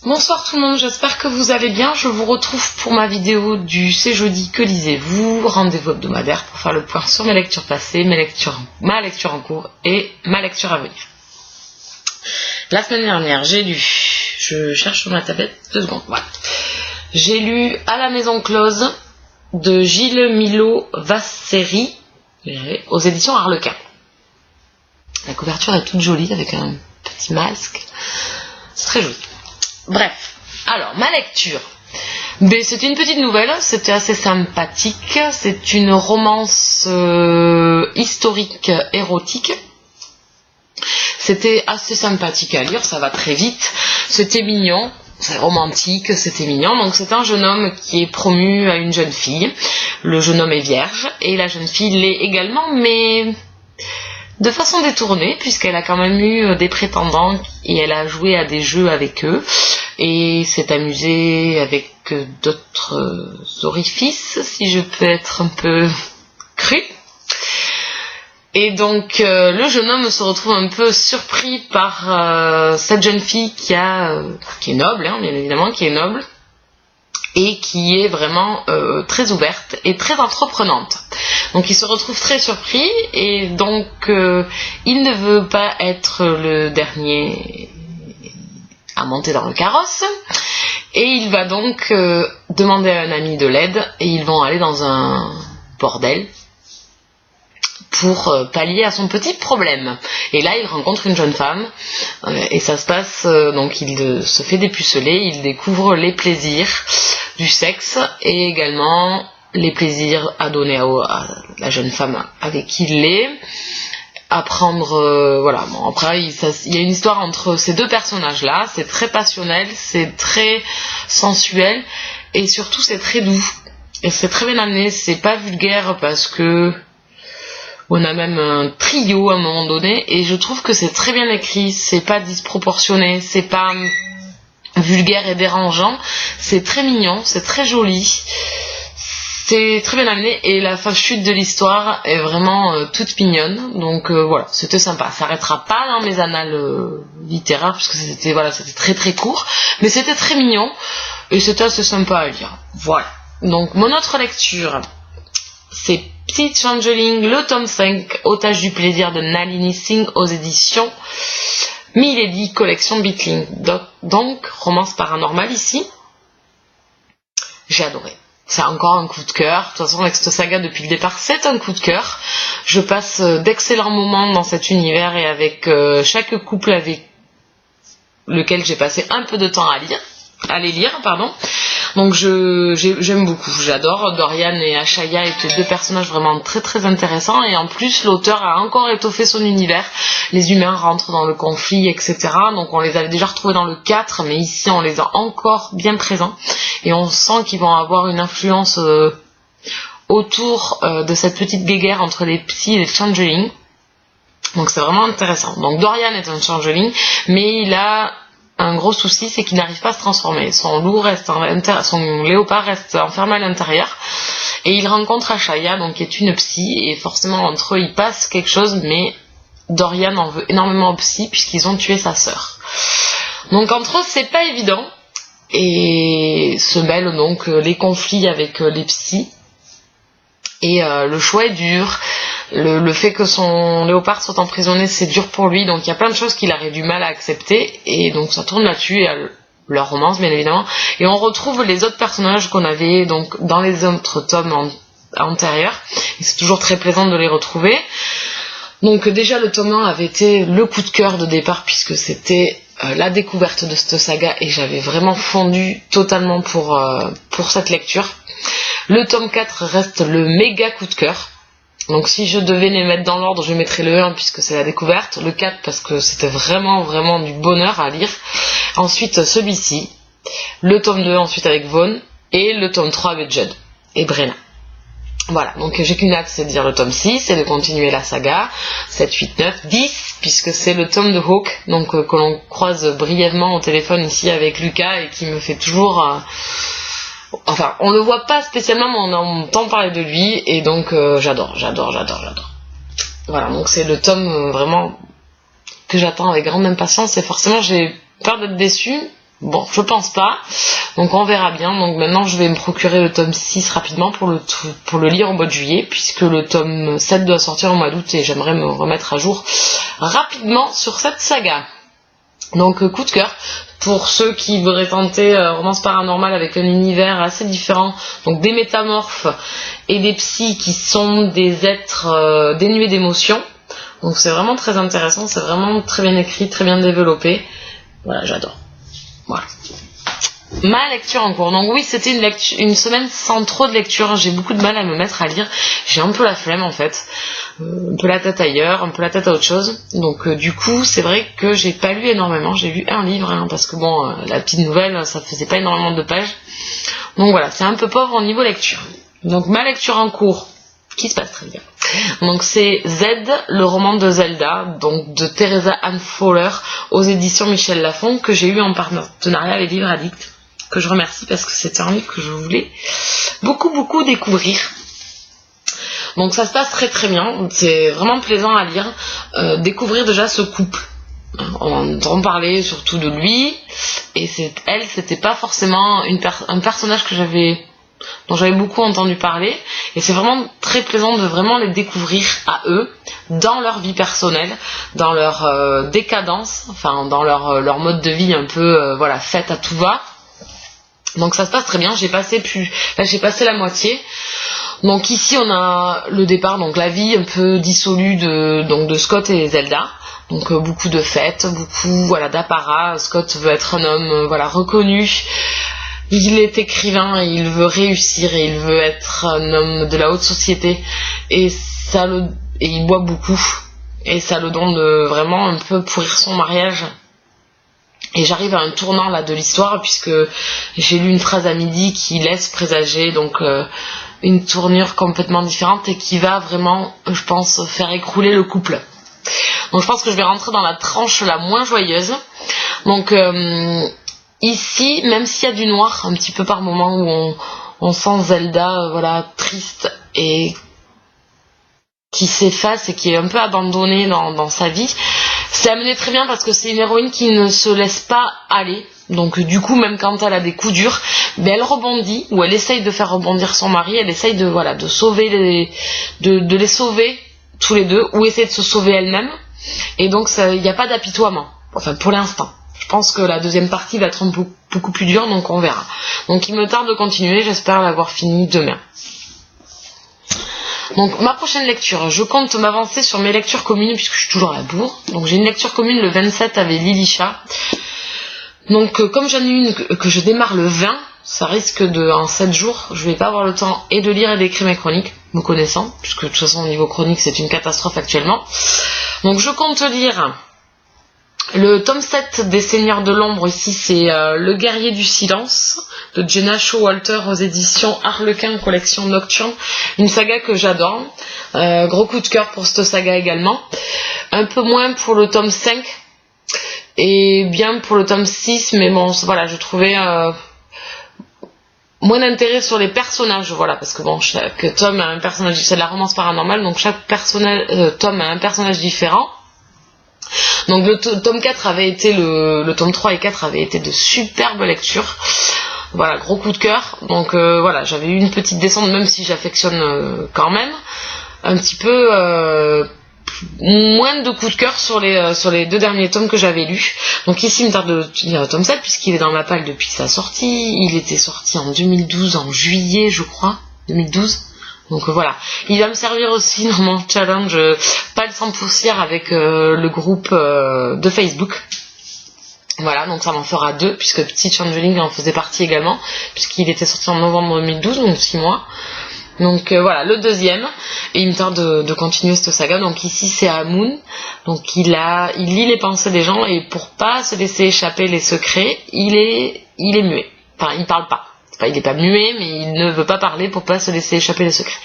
Bonsoir tout le monde, j'espère que vous allez bien. Je vous retrouve pour ma vidéo du C'est jeudi, que lisez-vous? Rendez-vous hebdomadaire pour faire le point sur mes lectures passées, ma lecture en cours et ma lecture à venir. La semaine dernière, j'ai lu, je cherche sur ma tablette, 2 secondes, voilà. J'ai lu À la maison close de Gilles Milo Vasseri aux éditions Harlequin. La couverture est toute jolie avec un petit masque, c'est très joli. Bref, alors ma lecture, c'était une petite nouvelle, c'était assez sympathique, c'est une romance historique érotique. C'était assez sympathique à lire, ça va très vite, c'était mignon, c'est romantique, c'était mignon. Donc c'est un jeune homme qui est promu à une jeune fille, le jeune homme est vierge et la jeune fille l'est également, mais de façon détournée, puisqu'elle a quand même eu des prétendants et elle a joué à des jeux avec eux et s'est amusée avec d'autres orifices, si je peux être un peu crue. Et donc le jeune homme se retrouve un peu surpris par cette jeune fille qui est noble, hein, bien évidemment, qui est noble, et qui est vraiment très ouverte et très entreprenante. Donc il se retrouve très surpris et donc il ne veut pas être le dernier à monter dans le carrosse et il va donc demander à un ami de l'aide et ils vont aller dans un bordel pour pallier à son petit problème. Et là il rencontre une jeune femme et ça se passe, donc il se fait dépuceler, il découvre les plaisirs du sexe et également les plaisirs à donner à la jeune femme avec qui il est, apprendre, voilà. Bon, après il y a une histoire entre ces deux personnages là, c'est très passionnel, c'est très sensuel et surtout c'est très doux et c'est très bien amené, c'est pas vulgaire parce que on a même un trio à un moment donné et je trouve que c'est très bien écrit, c'est pas disproportionné, c'est pas vulgaire et dérangeant, c'est très mignon, c'est très joli, c'est très bien amené et la chute de l'histoire est vraiment toute mignonne, donc voilà, c'était sympa. Ça s'arrêtera pas dans mes annales littéraires puisque c'était très très court, mais c'était très mignon et c'était assez sympa à lire. Voilà, donc mon autre lecture c'est Petit Changeling, le tome 5, Otage du plaisir de Nalini Singh aux éditions Milady, collection Beatling. Donc, romance paranormale ici. J'ai adoré. C'est encore un coup de cœur. De toute façon, avec cette saga depuis le départ, c'est un coup de cœur. Je passe d'excellents moments dans cet univers et avec chaque couple avec lequel j'ai passé un peu de temps à les lire. Donc j'aime beaucoup, j'adore. Dorian et Ashaya étaient 2 personnages vraiment très très intéressants et en plus l'auteur a encore étoffé son univers. Les humains rentrent dans le conflit, etc. Donc on les avait déjà retrouvés dans le 4, mais ici on les a encore bien présents et on sent qu'ils vont avoir une influence autour de cette petite guéguerre entre les psys et les changelings. Donc c'est vraiment intéressant. Donc Dorian est un changeling, mais il a un gros souci, c'est qu'il n'arrive pas à se transformer. Son léopard reste enfermé à l'intérieur et il rencontre Ashaya, donc qui est une psy, et forcément entre eux il passe quelque chose, mais Dorian en veut énormément au psy puisqu'ils ont tué sa sœur. Donc entre eux c'est pas évident et se mêlent donc les conflits avec les psys et le choix est dur. Le fait que son léopard soit emprisonné, c'est dur pour lui, donc il y a plein de choses qu'il aurait du mal à accepter, et donc ça tourne là-dessus, et leur romance bien évidemment, et on retrouve les autres personnages qu'on avait donc dans les autres tomes antérieurs, et c'est toujours très plaisant de les retrouver. Donc déjà le tome 1 avait été le coup de cœur de départ, puisque c'était la découverte de cette saga, et j'avais vraiment fondu totalement pour cette lecture. Le tome 4 reste le méga coup de cœur. Donc si je devais les mettre dans l'ordre, je mettrais le 1 puisque c'est la découverte, le 4 parce que c'était vraiment vraiment du bonheur à lire, ensuite celui-ci, le tome 2 ensuite avec Vaughn, et le tome 3 avec Judd et Brenna. Voilà, donc j'ai qu'une hâte, c'est de dire le tome 6 et de continuer la saga, 7, 8, 9, 10, puisque c'est le tome de Hawk, donc que l'on croise brièvement au téléphone ici avec Lucas et qui me fait toujours... Enfin, on le voit pas spécialement, mais on entend parler de lui, et donc j'adore. Voilà, donc c'est le tome vraiment que j'attends avec grande impatience, et forcément j'ai peur d'être déçue, Bon, je pense pas. Donc on verra bien. Donc maintenant je vais me procurer le tome 6 rapidement pour le lire au mois de juillet, puisque le tome 7 doit sortir au mois d'août et j'aimerais me remettre à jour rapidement sur cette saga. Donc coup de cœur pour ceux qui voudraient tenter Romance paranormale avec un univers assez différent, donc des métamorphes et des psys qui sont des êtres dénués d'émotions. Donc c'est vraiment très intéressant, c'est vraiment très bien écrit, très bien développé. Voilà, j'adore. Voilà. Ma lecture en cours. Donc oui, c'était une semaine sans trop de lecture. J'ai beaucoup de mal à me mettre à lire. J'ai un peu la flemme en fait. Un peu la tête ailleurs, un peu la tête à autre chose. Donc du coup, c'est vrai que j'ai pas lu énormément. J'ai lu un livre, hein, parce que bon, la petite nouvelle, ça faisait pas énormément de pages. Donc voilà, c'est un peu pauvre au niveau lecture. Donc ma lecture en cours, qui se passe très bien. Donc c'est Z, le roman de Zelda, donc de Teresa Ann Fowler, aux éditions Michel Lafon, que j'ai eu en partenariat avec Livre Addict, que je remercie parce que c'était un livre que je voulais beaucoup découvrir. Donc ça se passe très très bien, c'est vraiment plaisant à lire, découvrir déjà ce couple. On entend parler surtout de lui, et elle, c'était pas forcément un personnage dont j'avais beaucoup entendu parler, et c'est vraiment très plaisant de vraiment les découvrir à eux, dans leur vie personnelle, dans leur décadence, enfin dans leur mode de vie un peu faite à tout va. Donc ça se passe très bien, j'ai passé la moitié. Donc ici on a le départ, donc la vie un peu dissolue de Scott et Zelda. Donc beaucoup de fêtes, beaucoup d'apparat. Scott veut être un homme reconnu. Il est écrivain et il veut réussir et il veut être un homme de la haute société. Et il boit beaucoup. Et ça le donne de vraiment un peu pourrir son mariage. Et j'arrive à un tournant là de l'histoire, puisque j'ai lu une phrase à midi qui laisse présager donc une tournure complètement différente et qui va vraiment, je pense, faire écrouler le couple. Donc je pense que je vais rentrer dans la tranche la moins joyeuse. Donc ici, même s'il y a du noir un petit peu par moment où on sent Zelda triste et qui s'efface et qui est un peu abandonnée dans sa vie, c'est amené très bien parce que c'est une héroïne qui ne se laisse pas aller. Donc du coup, même quand elle a des coups durs, elle rebondit, ou elle essaye de faire rebondir son mari, elle essaye de sauver de les sauver tous les deux, ou essayer de se sauver elle-même. Et donc il n'y a pas d'apitoiement, enfin pour l'instant. Je pense que la deuxième partie va être beaucoup plus dure, donc on verra. Donc il me tarde de continuer, j'espère l'avoir fini demain. Donc ma prochaine lecture, je compte m'avancer sur mes lectures communes puisque je suis toujours à la bourre. Donc j'ai une lecture commune le 27 avec Lilisha. Donc comme j'en ai une que je démarre le 20, ça risque en 7 jours, je vais pas avoir le temps et de lire et d'écrire mes chroniques, me connaissant, puisque de toute façon au niveau chronique c'est une catastrophe actuellement. Donc je compte lire le tome 7 des Seigneurs de l'Ombre. Ici c'est Le Guerrier du Silence de Jenna Showalter aux éditions Harlequin collection Nocturne, une saga que j'adore. Gros coup de cœur pour cette saga également. Un peu moins pour le tome 5 et bien pour le tome 6, mais bon je trouvais moins d'intérêt sur les personnages, parce que bon, chaque tome a un personnage, c'est de la romance paranormale, donc chaque tome a un personnage différent. Donc le tome 4 avait été le tome 3 et 4 avaient été de superbes lectures. Voilà, gros coup de cœur. Donc j'avais eu une petite descente, même si j'affectionne quand même un petit peu moins de coups de cœur sur les 2 derniers tomes que j'avais lus. Donc ici il me tarde de lire le tome 7 puisqu'il est dans ma palle depuis sa sortie. Il était sorti en 2012, en juillet je crois, 2012. Donc voilà, il va me servir aussi dans mon challenge Pâle sans poussière avec le groupe de Facebook. Voilà, donc ça m'en fera 2 puisque Petit Changeling en faisait partie également, puisqu'il était sorti en novembre 2012, donc 6 mois. Donc le deuxième, et il me tarde de continuer cette saga. Donc ici c'est Amun, donc il lit les pensées des gens, et pour pas se laisser échapper les secrets, il est muet. Enfin, il parle pas. Il n'est pas muet, mais il ne veut pas parler pour pas se laisser échapper les secrets.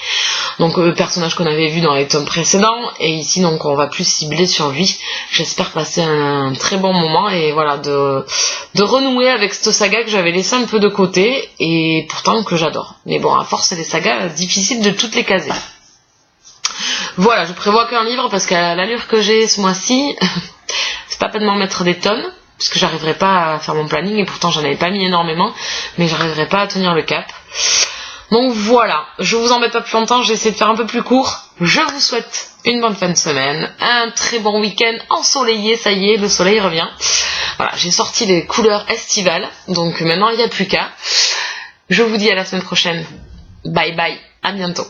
Donc personnage qu'on avait vu dans les tomes précédents, et ici donc on va plus cibler sur lui. J'espère passer un très bon moment et de renouer avec cette saga que j'avais laissé un peu de côté et pourtant que j'adore. Mais bon, à force c'est des sagas difficiles de toutes les caser. Je prévois qu'un livre parce qu'à l'allure que j'ai ce mois-ci, c'est pas peine d'en mettre des tonnes. parce que j'arriverai pas à faire mon planning, et pourtant j'en avais pas mis énormément, mais j'arriverai pas à tenir le cap. Donc voilà, je vous embête pas plus longtemps, j'essaie de faire un peu plus court. Je vous souhaite une bonne fin de semaine, un très bon week-end ensoleillé, ça y est, le soleil revient. Voilà, j'ai sorti les couleurs estivales, donc maintenant il n'y a plus qu'à. Je vous dis à la semaine prochaine. Bye bye, à bientôt.